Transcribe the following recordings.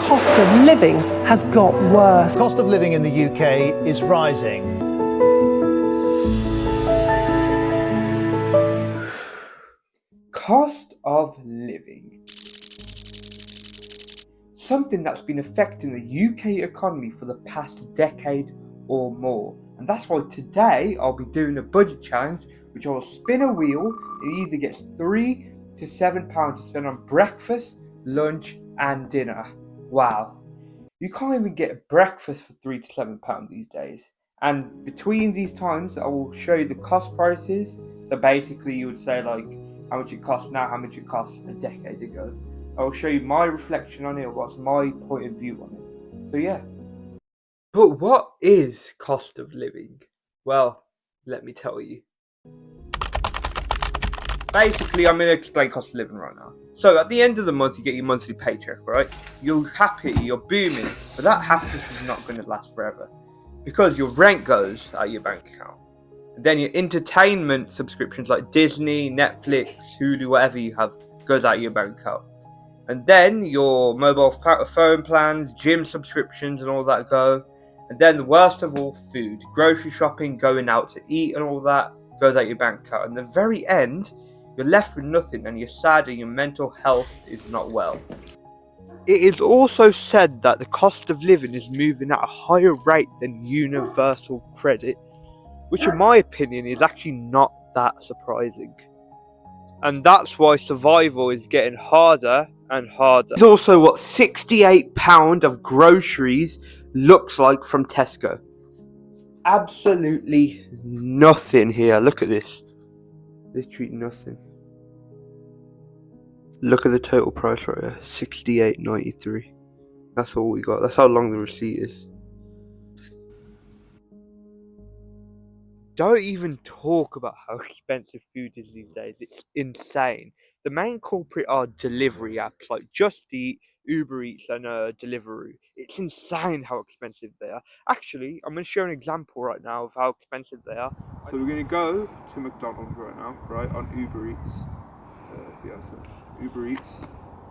cost of living has got worse. The cost of living in the UK is rising. Cost of living. Something that's been affecting the UK economy for the past decade or more. And that's why today I'll be doing a budget challenge, which I will spin a wheel. It either gets £3 to £7 to spend on breakfast, lunch, and dinner. Wow. You can't even get breakfast for £3 to £7 these days. And between these times, I will show you the cost prices. That basically you would say like how much it costs now, how much it cost a decade ago. I will show you my reflection on it, what's my point of view on it. So yeah. But what is cost of living? Well, let me tell you. Basically, I'm going to explain cost of living right now. So at the end of the month, you get your monthly paycheck, right? You're happy, you're booming, but that happiness is not going to last forever because your rent goes out of your bank account. And then your entertainment subscriptions like Disney, Netflix, Hulu, whatever you have, goes out of your bank account. And then your mobile phone plans, gym subscriptions and all that go. And then the worst of all, food, grocery shopping, going out to eat and all that goes out your bank account. And the very end, you're left with nothing and you're sad and your mental health is not well. It is also said that the cost of living is moving at a higher rate than universal credit, which in my opinion is actually not that surprising. And that's why survival is getting harder and harder. It's also what £68 of groceries looks like from Tesco. Absolutely nothing here. Look at this. Literally nothing. Look at the total price right here. £68.93. That's all we got. That's how long the receipt is. Don't even talk about how expensive food is these days. It's insane. The main culprit are delivery apps like Just Eat, Uber Eats, and Deliveroo. It's insane how expensive they are. Actually, I'm going to show an example right now of how expensive they are. So we're going to go to McDonald's right now, right, on Uber Eats. So Uber Eats.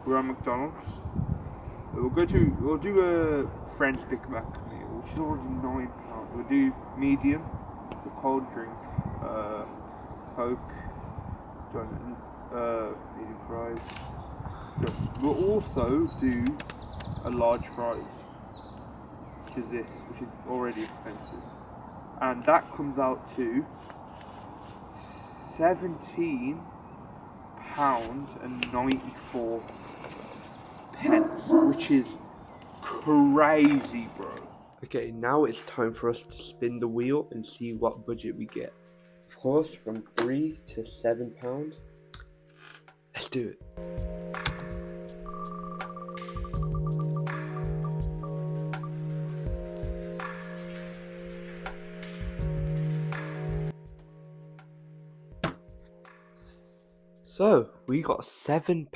We're on McDonald's. We'll do a French Big Mac meal, which is already £9. We'll do medium. The cold drink, Coke, medium fries. We'll also do a large fries, which is this, which is already expensive, and that comes out to £17.94, which is crazy, bro. Okay, now it's time for us to spin the wheel and see what budget we get. Of course, from £3 to £7. Let's do it. So, we got £7.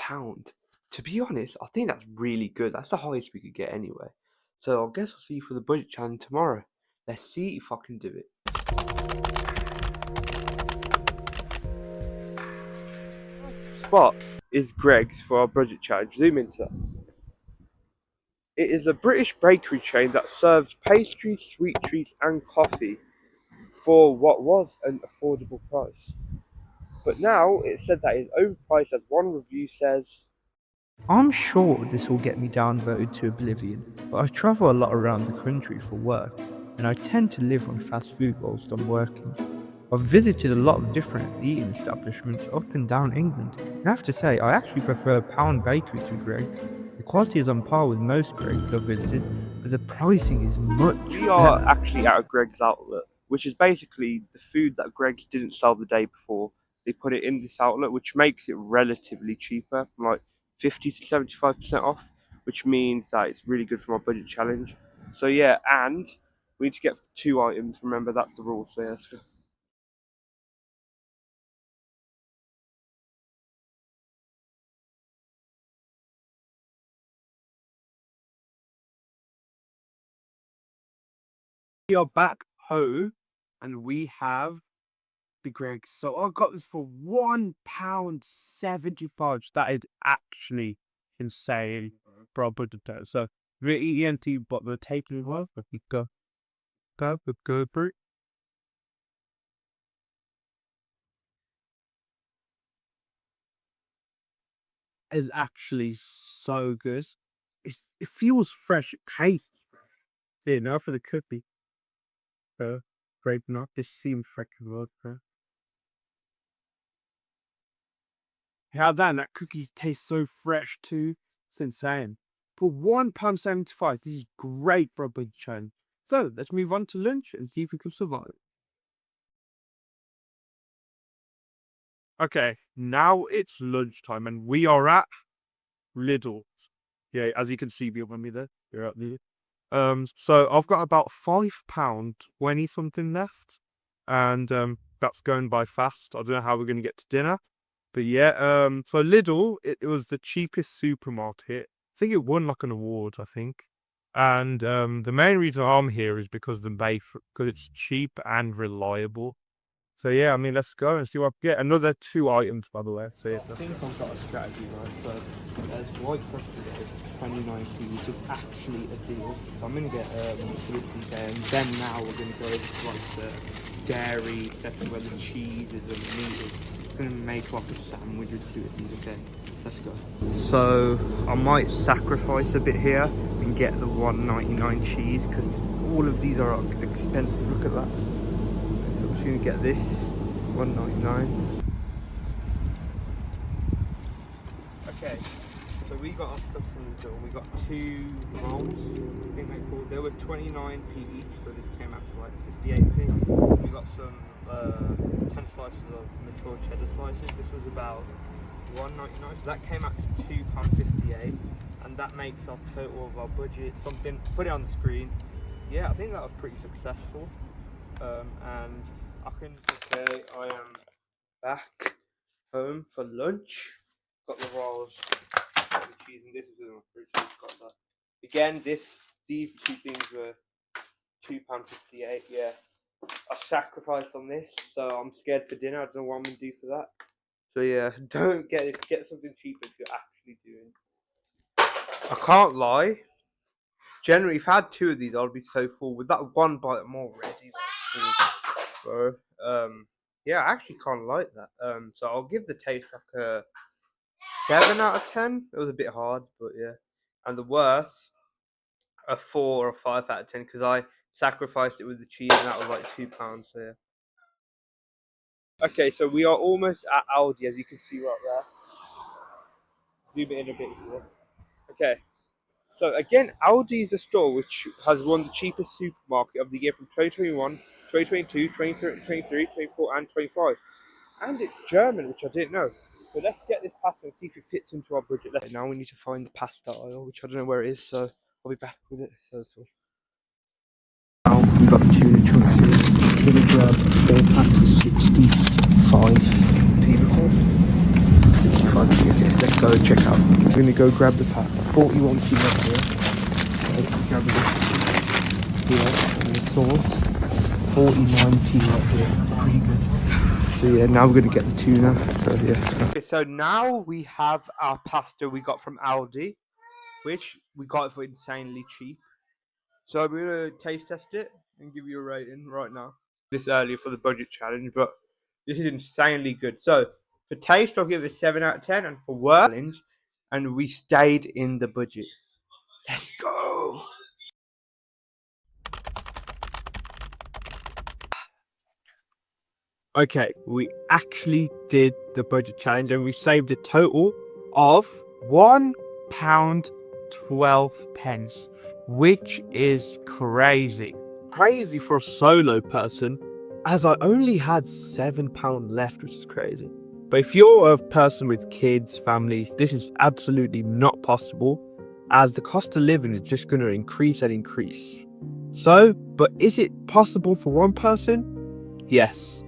To be honest, I think that's really good. That's the highest we could get anyway. So I guess I'll see you for the budget challenge tomorrow. Let's see if I can do it. First spot is Greggs for our budget challenge. Zoom into that. It is a British bakery chain that serves pastries, sweet treats and coffee for what was an affordable price. But now it's said that it's overpriced, as one review says. I'm sure this will get me downvoted to oblivion, but I travel a lot around the country for work, and I tend to live on fast food whilst I'm working. I've visited a lot of different eating establishments up and down England, and I have to say, I actually prefer Pound Bakery to Greggs. The quality is on par with most Greggs I've visited, but the pricing is much We are better. actually at a Greggs outlet, which is basically the food that Greggs didn't sell the day before. They put it in this outlet, which makes it relatively cheaper, from like 50 to 75% off, which means that it's really good for my budget challenge. So yeah, and we need to get 2 items. Remember, that's the rule. So yeah, let's go. We are back home, and we have the Greggs. So I got this for £1.75. That is actually insane for our budget. So The ENT, but the tape as well. If you go through. Is actually so good. It feels fresh. Hey, yeah, now for the cookie. Grape nut. This seems freaking good. How that cookie tastes so fresh too. It's insane. For £1.75, this is great for a budget challenge. So let's move on to lunch and see if we can survive. Okay, now it's lunchtime and we are at Lidl's. Yeah, as you can see behind me there, you're at Lidl. So I've got about £5.20 something left, and that's going by fast. I don't know how we're gonna get to dinner, but yeah. So Lidl, it was the cheapest supermarket. I think it won like an award, I think. And the main reason I'm here is because because it's cheap and reliable. So yeah, I mean, let's go and see what I get. Another 2 items, by the way. So yeah, I think I've got a strategy, right? So there's white crusted 29p, which is actually a deal. So I'm gonna get literally there, and then now we're gonna go to like the dairy section where the cheese is and the meat is. Gonna make like a sandwich with 2 of these. Okay, let's go. So I might sacrifice a bit here and get the $1.99 cheese because all of these are expensive. Look at that. So I'm just gonna get this $1.99. Okay, so we got our stuff from the door. We got 2 rolls. I think they were 29p each, so this came out to like 58p. We got some 10 slices of mature cheddar slices. This was about $1.99, so that came out to £2.58, and that makes our total of our budget something. Put it on the screen. Yeah, I think that was pretty successful. And I am back home for lunch. Got the rolls, got the cheese, and this is in my fridge. So got that. Again, these 2 things were £2.58. Yeah, I sacrificed on this, so I'm scared for dinner. I don't know what I'm gonna do for that. So yeah, don't get this. Get something cheaper if you're actually doing. I can't lie. Generally, if I had 2 of these, I'd be so full. With that one bite, I'm already like full, bro. Yeah, I actually kind of like that. So I'll give the taste like a 7 out of 10. It was a bit hard, but yeah. And the worst, a 4 or 5 out of 10 because I sacrificed it with the cheese, and that was like £2. So yeah. Okay, so we are almost at Aldi, as you can see right there. Zoom it in a bit. Okay. So again, Aldi is a store which has won the cheapest supermarket of the year from 2021, 2022, 2023, 24 and 25. And it's German, which I didn't know. So let's get this pasta and see if it fits into our budget. Now we need to find the pasta aisle, which I don't know where it is, so I'll be back with it. So now we've got the tuna choices. We're going to grab 4 packs of 65 people. 65 okay, let's go check out. We're going to go grab the pack. 41 p right here. Grab the here and the sauce. 49p right here. Pretty good. So yeah, now we're going to get the tuna. So yeah. Okay, so now we have our pasta we got from Aldi, which we got it for insanely cheap. So I'm going to taste test it and give you a rating right now. This earlier for the budget challenge, but this is insanely good. So for taste, I'll give it a 7 out of 10, and for work challenge, and we stayed in the budget. Let's go. Okay, we actually did the budget challenge and we saved a total of £1.12, which is crazy. Crazy for a solo person, as I only had £7 left, which is crazy. But if you're a person with kids, families, this is absolutely not possible, as the cost of living is just going to increase and increase. So, but is it possible for one person? Yes.